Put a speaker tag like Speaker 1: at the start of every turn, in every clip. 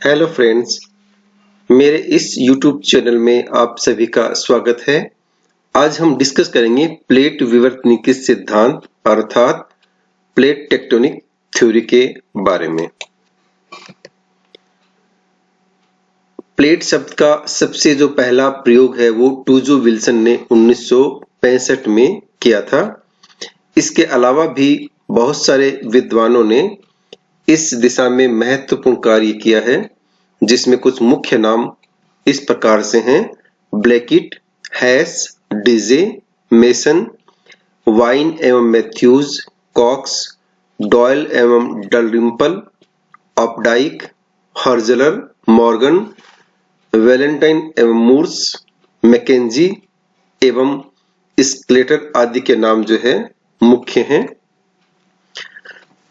Speaker 1: Hello friends, मेरे इस YouTube channel में आप सभी का स्वागत है। आज हम डिस्कस करेंगे प्लेट विवर्तनिकी सिद्धांत अर्थात प्लेट टेक्टोनिक थ्योरी के बारे में। प्लेट शब्द का सबसे जो पहला प्रयोग है वो टूजो विल्सन ने 1965 में किया था। इसके अलावा भी बहुत सारे विद्वानों ने इस दिशा में महत्वपूर्ण कार्य किया है, जिसमें कुछ मुख्य नाम इस प्रकार से हैं: ब्लैकिट, हैस, डिजे, मेसन, वाइन एवं मैथ्यूज, कॉक्स, डॉयल एवं डलरिम्पल, अपडाइक, हर्जलर, मॉर्गन, वैलेंटाइन एवं मूर्स, मैकेंजी एवं स्क्लेटर आदि के नाम जो है मुख्य हैं।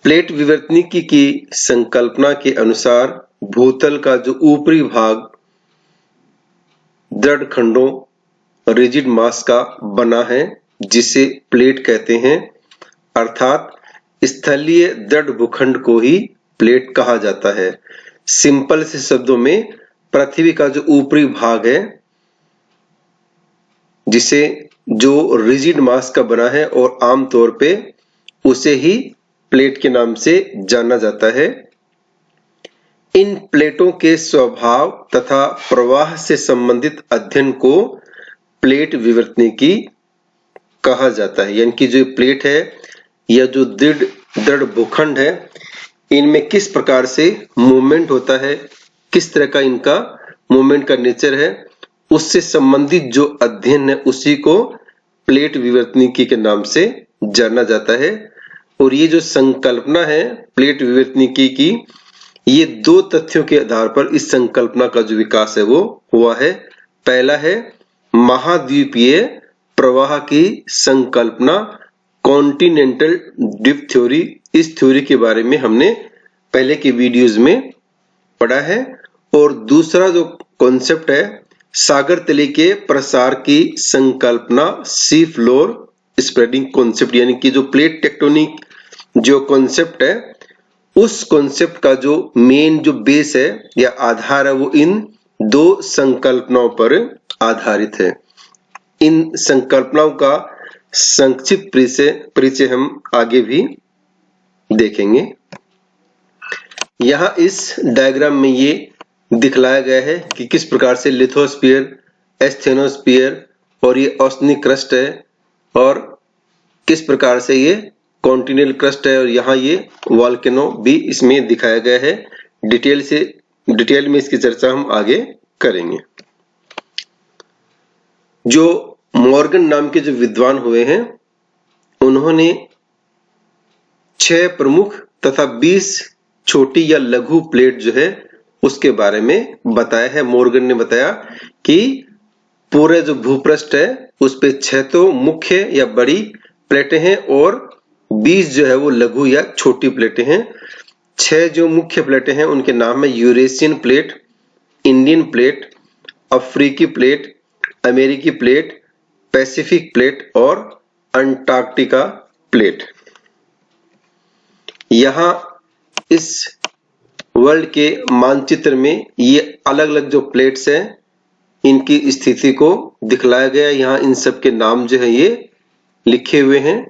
Speaker 1: प्लेट विवर्तनिकी की संकल्पना के अनुसार भूतल का जो ऊपरी भाग दृढ़ खंडों रिजिड मास का बना है, जिसे प्लेट कहते हैं, अर्थात स्थलीय दृढ़ भूखंड को ही प्लेट कहा जाता है। सिंपल से शब्दों में पृथ्वी का जो ऊपरी भाग है, जिसे जो रिजिड मास का बना है और आमतौर पे उसे ही प्लेट के नाम से जाना जाता है। इन प्लेटों के स्वभाव तथा प्रवाह से संबंधित अध्ययन को प्लेट विवर्तनिकी कहा जाता है। यानी कि जो प्लेट है या जो दृढ़ भूखंड है, इनमें किस प्रकार से मूवमेंट होता है, किस तरह का इनका मूवमेंट का नेचर है, उससे संबंधित जो अध्ययन है उसी को प्लेट विवर्तनिकी के नाम से जाना जाता है। और ये जो संकल्पना है प्लेट विवर्तनिकी की, ये दो तथ्यों के आधार पर इस संकल्पना का जो विकास है वो हुआ है। पहला है महाद्वीपीय प्रवाह की संकल्पना, कॉन्टिनेंटल ड्रिफ्ट थ्योरी। इस थ्योरी के बारे में हमने पहले के वीडियोस में पढ़ा है। और दूसरा जो कॉन्सेप्ट है सागर तले के प्रसार की संकल्पना, सी फ्लोर स्प्रेडिंग कॉन्सेप्ट। यानी कि जो प्लेट टेक्टोनिक जो कॉन्सेप्ट है, उस कॉन्सेप्ट का जो मेन जो बेस है या आधार है वो इन दो संकल्पनाओं पर आधारित है। इन संकल्पनाओं का संक्षिप्त परिचय हम आगे भी देखेंगे। यहाँ इस डायग्राम में ये दिखलाया गया है कि किस प्रकार से लिथोस्फीयर, एस्थेनोस्फीयर और ये ओशनिक क्रस्ट है, और किस प्रकार से ये कॉन्टिनेंटल क्रस्ट है, और यहाँ ये वोल्केनो भी इसमें दिखाया गया है। डिटेल में इसकी चर्चा हम आगे करेंगे। जो मॉर्गन नाम के जो विद्वान हुए हैं, उन्होंने 6 प्रमुख तथा 20 छोटी या लघु प्लेट जो है उसके बारे में बताया है। मॉर्गन ने बताया कि पूरे जो भूपृष्ठ है उस पे 6 तो मुख्य या बड़ी प्लेटें हैं और 20 जो है वो लघु या छोटी प्लेटें हैं। 6 जो मुख्य प्लेटें हैं उनके नाम है यूरेशियन प्लेट, इंडियन प्लेट, अफ्रीकी प्लेट, अमेरिकी प्लेट, पैसिफिक प्लेट और अंटार्कटिका प्लेट। यहाँ इस वर्ल्ड के मानचित्र में ये अलग अलग जो प्लेट्स हैं, इनकी स्थिति को दिखलाया गया। यहाँ इन सब के नाम जो है ये लिखे हुए हैं,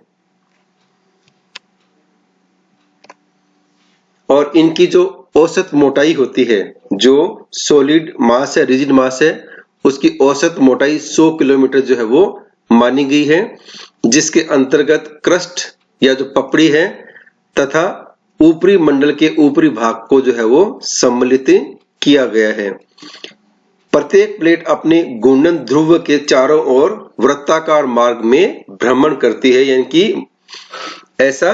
Speaker 1: और इनकी जो औसत मोटाई होती है, जो सॉलिड मास है, रिजिड मास है, उसकी औसत मोटाई 100 किलोमीटर जो है वो मानी गई है, जिसके अंतर्गत क्रस्ट या जो पपड़ी है तथा ऊपरी मंडल के ऊपरी भाग को जो है वो सम्मिलित किया गया है। प्रत्येक प्लेट अपने घूर्णन ध्रुव के चारों ओर वृत्ताकार मार्ग में भ्रमण करती है। यानी कि ऐसा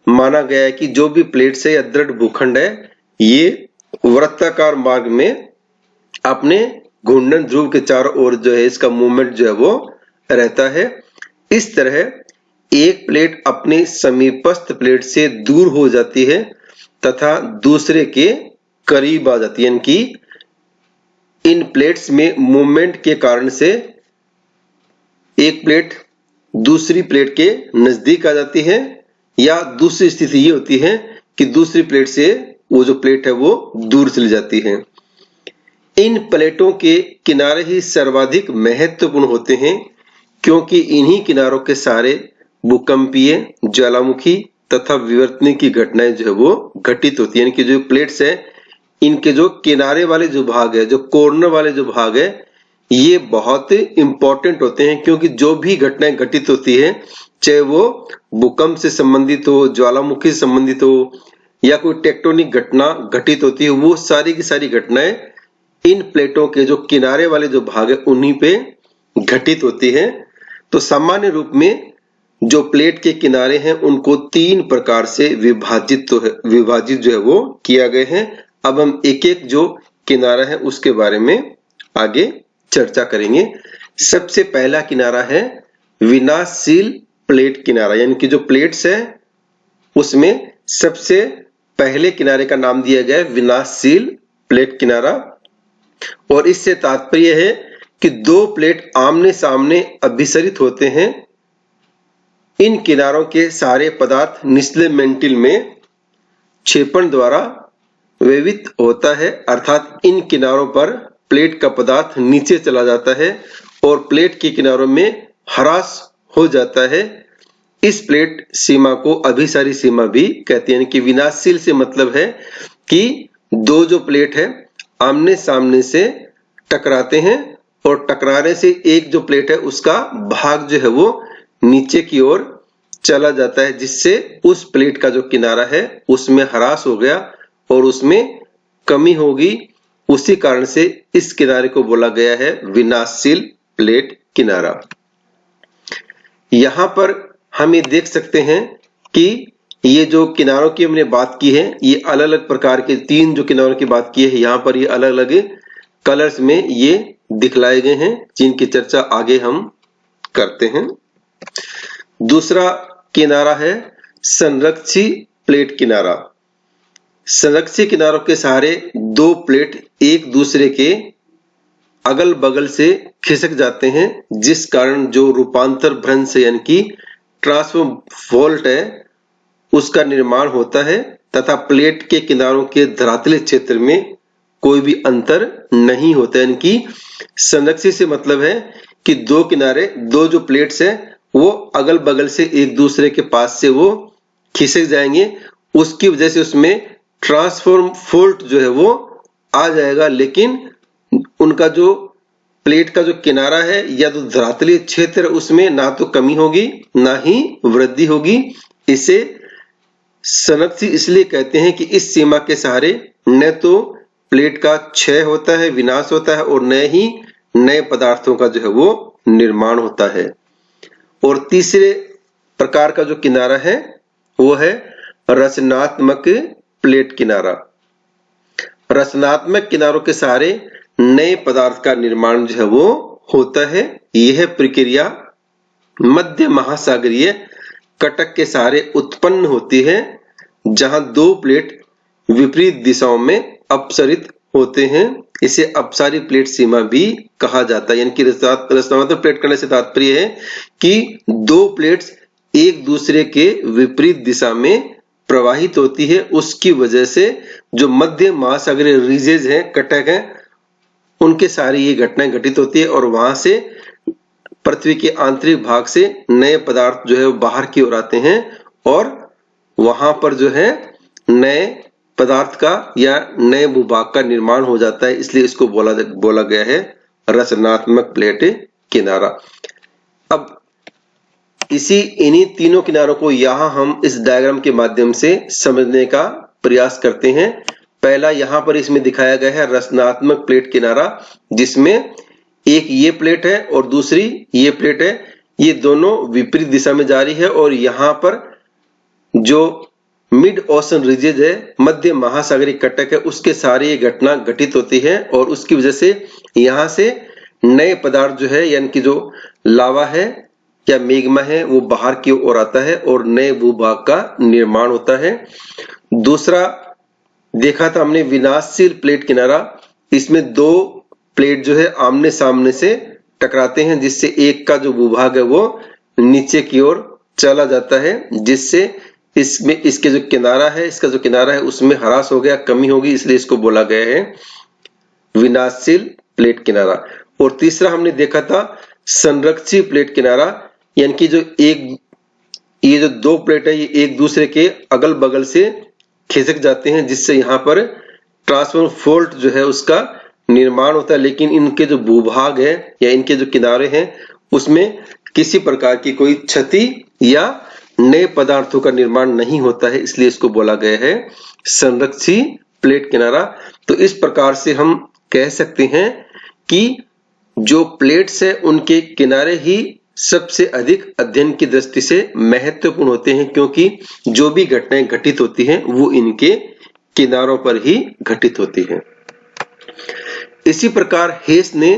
Speaker 1: माना गया है कि जो भी प्लेट्स है या दृढ़ भूखंड है, ये वृत्ताकार मार्ग में अपने घूर्णन ध्रुव के चारों ओर जो है इसका मूवमेंट जो है वो रहता है। इस तरह एक प्लेट अपने समीपस्थ प्लेट से दूर हो जाती है तथा दूसरे के करीब आ जाती है। यानी कि इन प्लेट्स में मूवमेंट के कारण से एक प्लेट दूसरी प्लेट के नजदीक आ जाती है, या दूसरी स्थिति ये होती है कि दूसरी प्लेट से वो जो प्लेट है वो दूर चली जाती है। इन प्लेटों के किनारे ही सर्वाधिक महत्वपूर्ण होते हैं, क्योंकि इन्हीं किनारों के सारे भूकंपीय, ज्वालामुखी तथा विवर्तन की घटनाएं जो है वो घटित होती है। इनकी जो प्लेट्स है, इनके जो किनारे वाले जो भाग है, जो कॉर्नर वाले जो भाग है, ये बहुत इंपॉर्टेंट होते हैं, क्योंकि जो भी घटनाएं घटित होती है, चाहे वो भूकंप से संबंधित हो, ज्वालामुखी से संबंधित हो, या कोई टेक्टोनिक घटना घटित होती है, वो सारी की सारी घटनाएं इन प्लेटों के जो किनारे वाले जो भाग है उन्हीं पे घटित होती है। तो सामान्य रूप में जो प्लेट के किनारे हैं उनको 3 प्रकार से विभाजित जो है वो किया गए हैं। अब हम एक एक जो किनारा है उसके बारे में आगे चर्चा करेंगे। सबसे पहला किनारा है विनाशशील प्लेट किनारा, यानी कि जो प्लेट्स है उसमें सबसे पहले किनारे का नाम दिया गया है विनाशशील प्लेट किनारा। और इससे तात्पर्य है कि 2 प्लेट आमने सामने अभिसरित होते हैं। इन किनारों के सारे पदार्थ निचले मेंटिल में क्षेपण द्वारा वेवित होता है, अर्थात इन किनारों पर प्लेट का पदार्थ नीचे चला जाता है और प्लेट के किनारों में ह्रास हो जाता है। इस प्लेट सीमा को अभिसारी सीमा भी कहते हैं। कि विनाशशील से मतलब है कि 2 जो प्लेट है आमने सामने से टकराते हैं और टकराने से एक जो प्लेट है उसका भाग जो है वो नीचे की ओर चला जाता है, जिससे उस प्लेट का जो किनारा है उसमें ह्रास हो गया और उसमें कमी होगी। उसी कारण से इस किनारे को बोला गया है विनाशशील प्लेट किनारा। यहां पर हम ये देख सकते हैं कि ये जो किनारों की हमने बात की है, ये अलग अलग प्रकार के 3 जो किनारों की बात की है, यहाँ पर ये अलग अलग कलर्स में ये दिखलाए गए हैं, जिनकी चर्चा आगे हम करते हैं। दूसरा किनारा है संरक्षी प्लेट किनारा। संरक्षी किनारों के सहारे 2 प्लेट एक दूसरे के अगल बगल से खिसक जाते हैं, जिस कारण जो रूपांतर भ्रंश यानी कि ट्रांसफॉर्म फॉल्ट है उसका निर्माण होता है तथा प्लेट के किनारों के धरातलीय क्षेत्र में कोई भी अंतर नहीं होता है। यानी कि संरक्षी से मतलब है कि 2 किनारे, 2 जो प्लेट्स है वो अगल बगल से एक दूसरे के पास से वो खिसक जाएंगे, उसकी वजह से उसमें ट्रांसफॉर्म फॉल्ट जो है वो आ जाएगा। लेकिन उनका जो प्लेट का जो किनारा है या जो धरातलीय क्षेत्र है उसमें ना तो कमी होगी ना ही वृद्धि होगी। इसे संरक्षी इसलिए कहते हैं कि इस सीमा के सहारे न तो प्लेट का क्षय होता है, विनाश होता है, और न ही नए पदार्थों का जो है वो निर्माण होता है। और तीसरे प्रकार का जो किनारा है वो है रचनात्मक प्लेट किनारा। रचनात्मक किनारों के सहारे नए पदार्थ का निर्माण जो है वो होता है। यह प्रक्रिया मध्य महासागरीय कटक के सहारे उत्पन्न होती है, जहां 2 प्लेट विपरीत दिशाओं में अपसरित होते हैं। इसे अपसारी प्लेट सीमा भी कहा जाता है। यानी कि रचनात्मक प्लेट करने से तात्पर्य है कि 2 प्लेट्स एक दूसरे के विपरीत दिशा में प्रवाहित होती है, उसकी वजह से जो मध्य महासागरीय रीजेज हैं, कटक हैं, उनके सारी ये घटनाएं घटित होती है और वहां से पृथ्वी के आंतरिक भाग से नए पदार्थ जो है बाहर की ओर आते हैं और वहां पर जो है नए पदार्थ का या नए भूभाग का निर्माण हो जाता है। इसलिए इसको बोला गया है रचनात्मक प्लेट किनारा। अब इन्हीं तीनों किनारों को यहां हम इस डायग्राम के माध्यम से समझने का प्रयास करते हैं। पहला यहां पर इसमें दिखाया गया है रचनात्मक प्लेट किनारा, जिसमें एक ये प्लेट है और दूसरी ये प्लेट है। ये दोनों विपरीत दिशा में जा रही है और यहाँ पर जो मिड ओशन रीजेज है, मध्य महासागरीय कटक है, उसके सारी ये घटना घटित होती है और उसकी वजह से यहाँ से नए पदार्थ जो है, यानी कि जो लावा है या मेग्मा है, वो बाहर की ओर आता है और नए भूभाग का निर्माण होता है। दूसरा देखा था हमने विनाशशील प्लेट किनारा। इसमें 2 प्लेट जो है आमने सामने से टकराते हैं, जिससे एक का जो भूभाग है वो नीचे की ओर चला जाता है, जिससे इसमें इसके जो किनारा है, इसका जो किनारा है उसमें ह्रास हो गया, कमी होगी, इसलिए इसको बोला गया है विनाशशील प्लेट किनारा। और तीसरा हमने देखा था संरक्षी प्लेट किनारा, यानी कि ये जो दो प्लेट है ये एक दूसरे के अगल बगल से खिसक जाते हैं, जिससे यहाँ पर ट्रांसफॉर्मर फॉल्ट जो है उसका निर्माण होता है, लेकिन इनके जो भूभाग है या इनके जो किनारे हैं उसमें किसी प्रकार की कोई क्षति या नए पदार्थों का निर्माण नहीं होता है, इसलिए इसको बोला गया है संरक्षी प्लेट किनारा। तो इस प्रकार से हम कह सकते हैं कि जो प्लेट्स है उनके किनारे ही सबसे अधिक अध्ययन की दृष्टि से महत्वपूर्ण होते हैं, क्योंकि जो भी घटनाएं घटित होती हैं वो इनके किनारों पर ही घटित होती हैं। इसी प्रकार हेस ने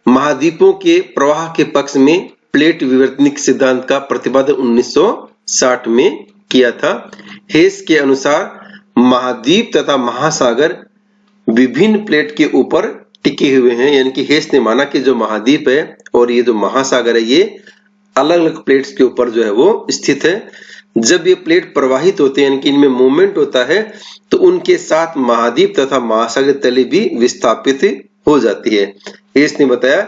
Speaker 1: महाद्वीपों के प्रवाह के पक्ष में प्लेट विवर्तनिक सिद्धांत का प्रतिपादन 1960 में किया था। हेस के अनुसार महाद्वीप तथा महासागर विभिन्न प्लेट के ऊपर टिके हुए हैं, यानी कि हेस ने माना कि जो महाद्वीप है और ये जो महासागर है ये अलग अलग प्लेट्स के ऊपर जो है वो स्थित है। जब ये प्लेट प्रवाहित होते हैं यानी कि इनमें मूवमेंट होता है तो उनके साथ महाद्वीप तथा महासागर तले भी विस्थापित हो जाती है। हेस ने बताया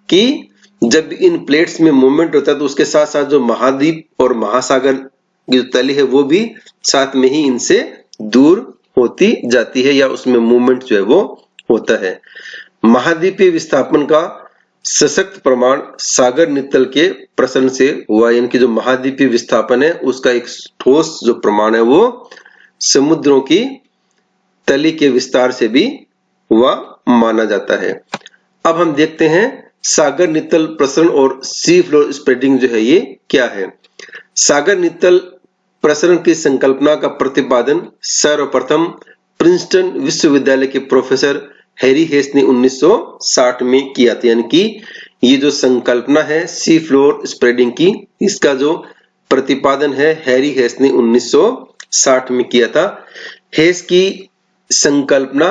Speaker 1: कि जब इन प्लेट्स में मूवमेंट होता है तो उसके साथ साथ जो महाद्वीप और महासागर की जो तली है वो भी साथ में ही इनसे दूर होती जाती है, या उसमें मूवमेंट जो है वो होता है। महाद्वीपीय विस्थापन का सशक्त प्रमाण सागर नितल के प्रसरण से हुआ, यानी कि जो महाद्वीपीय विस्थापन है उसका एक ठोस जो प्रमाण है वो समुद्रों की तली के विस्तार से भी हुआ माना जाता है। अब हम देखते हैं सागर नितल प्रसरण और सी फ्लोर स्प्रेडिंग जो है ये क्या है। सागर नितल प्रसरण की संकल्पना का प्रतिपादन सर्वप्रथम प्रिंसटन विश्वविद्यालय के प्रोफेसर हैरी हेस ने 1960 में किया था, यानी कि ये जो संकल्पना है सी फ्लोर स्प्रेडिंग की, इसका जो प्रतिपादन है हैरी हेस ने 1960 में किया था। हेस की संकल्पना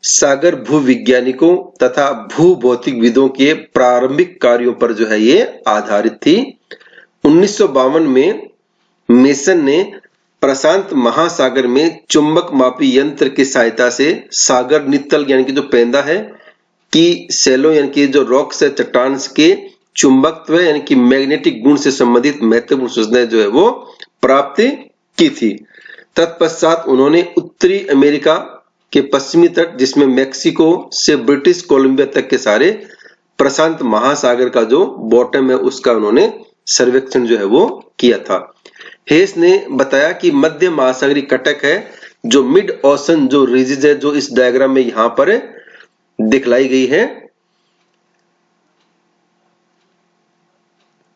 Speaker 1: सागर भूविज्ञानिकों तथा भूभौतिकविदों के प्रारंभिक कार्यों पर जो है ये आधारित थी। 1952 में मेसन ने प्रशांत महासागर में चुंबक मापी यंत्र की सहायता से सागर नितल यानी कि जो पेंदा है कि सेलों यानी कि जो रॉक्स है चट्टान के चुंबकत्व यानी कि मैग्नेटिक गुण से संबंधित महत्वपूर्ण सूचनाएं जो है वो प्राप्त की थी। तत्पश्चात उन्होंने उत्तरी अमेरिका के पश्चिमी तट जिसमें मैक्सिको से ब्रिटिश कोलंबिया तक के सारे प्रशांत महासागर का जो बॉटम है उसका उन्होंने सर्वेक्षण जो है वो किया था। हेस ने बताया कि मध्य महासागरीय कटक है जो मिड ओशन जो रीजेज है जो इस डायग्राम में यहां पर दिखलाई गई है,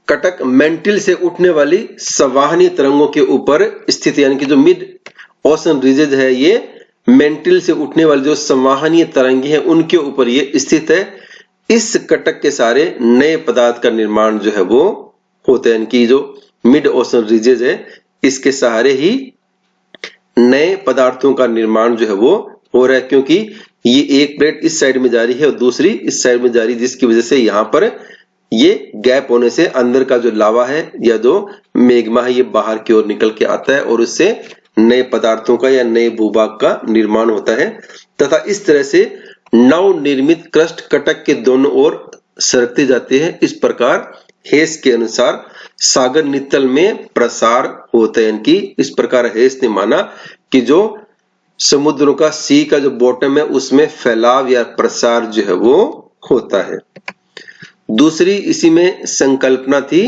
Speaker 1: कटक मेंटिल से उठने वाली संवाहनीय तरंगों के ऊपर स्थित, यानी कि जो मिड ओशन रीजेज है ये मेंटिल से उठने वाली जो संवाहनीय तरंगे हैं उनके ऊपर ये स्थित है। इस कटक के सारे नए पदार्थ का निर्माण जो है वो होता है, यानी कि जो मिड ओशन रीजेज है इसके सहारे ही नए पदार्थों का निर्माण जो है वो हो रहा है, क्योंकि ये एक प्लेट इस साइड में जा रही है और दूसरी इस साइड में जा रही है, जिसकी वजह से यहाँ पर ये गैप होने से अंदर का जो लावा है या जो मेग्मा है ये बाहर की ओर निकल के आता है और उससे नए पदार्थों का या नए भूभाग का निर्माण होता है तथा इस तरह से नव निर्मित क्रस्ट कटक के दोनों ओर सरकते जाते हैं। इस प्रकार हेस के अनुसार सागर नितल में प्रसार होता है, यानी कि इस प्रकार हेस ने माना कि जो समुद्रों का सी का जो बॉटम है उसमें फैलाव या प्रसार जो है वो होता है। दूसरी इसी में संकल्पना थी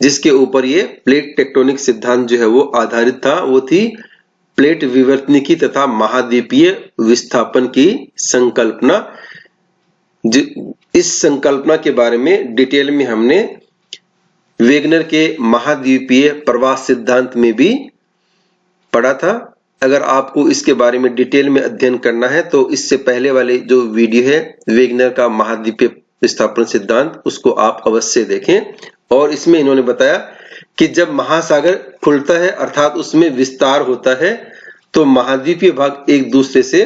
Speaker 1: जिसके ऊपर ये प्लेट टेक्टोनिक सिद्धांत जो है वो आधारित था, वो थी प्लेट विवर्तनिकी तथा महाद्वीपीय विस्थापन की संकल्पना। इस संकल्पना के बारे में डिटेल में हमने वेगनर के महाद्वीपीय प्रवाह सिद्धांत में भी पढ़ा था। अगर आपको इसके बारे में डिटेल में अध्ययन करना है तो इससे पहले वाले जो वीडियो है वेगनर का महाद्वीपीय विस्थापन सिद्धांत उसको आप अवश्य देखें। और इसमें इन्होंने बताया कि जब महासागर खुलता है अर्थात उसमें विस्तार होता है तो महाद्वीपीय भाग एक दूसरे से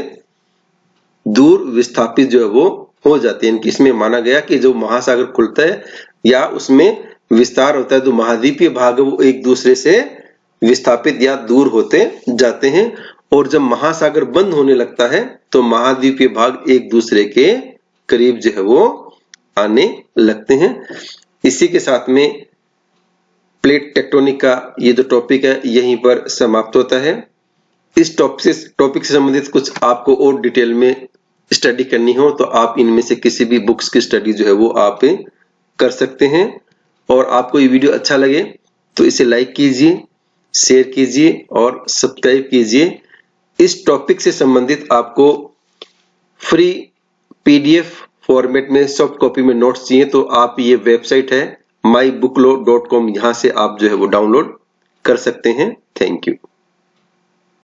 Speaker 1: दूर विस्थापित जो है वो हो जाते हैं। इसमें माना गया कि जो महासागर खुलता है या उसमें विस्तार होता है तो महाद्वीपीय भाग वो एक दूसरे से विस्थापित या दूर होते जाते हैं और जब महासागर बंद होने लगता है तो महाद्वीपीय भाग एक दूसरे के करीब जो है वो आने लगते हैं। इसी के साथ में प्लेट टेक्टोनिक का ये जो टॉपिक है यहीं पर समाप्त होता है। इस टॉपिक से संबंधित कुछ आपको और डिटेल में स्टडी करनी हो तो आप इनमें से किसी भी बुक्स की स्टडी जो है वो आप कर सकते हैं। और आपको ये वीडियो अच्छा लगे तो इसे लाइक कीजिए, शेयर कीजिए और सब्सक्राइब कीजिए। इस टॉपिक से संबंधित आपको फ्री पीडीएफ फॉर्मेट में सॉफ्ट कॉपी में नोट्स चाहिए तो आप ये वेबसाइट है mybooklo.com, यहाँ से आप जो है वो डाउनलोड कर सकते हैं। Thank you.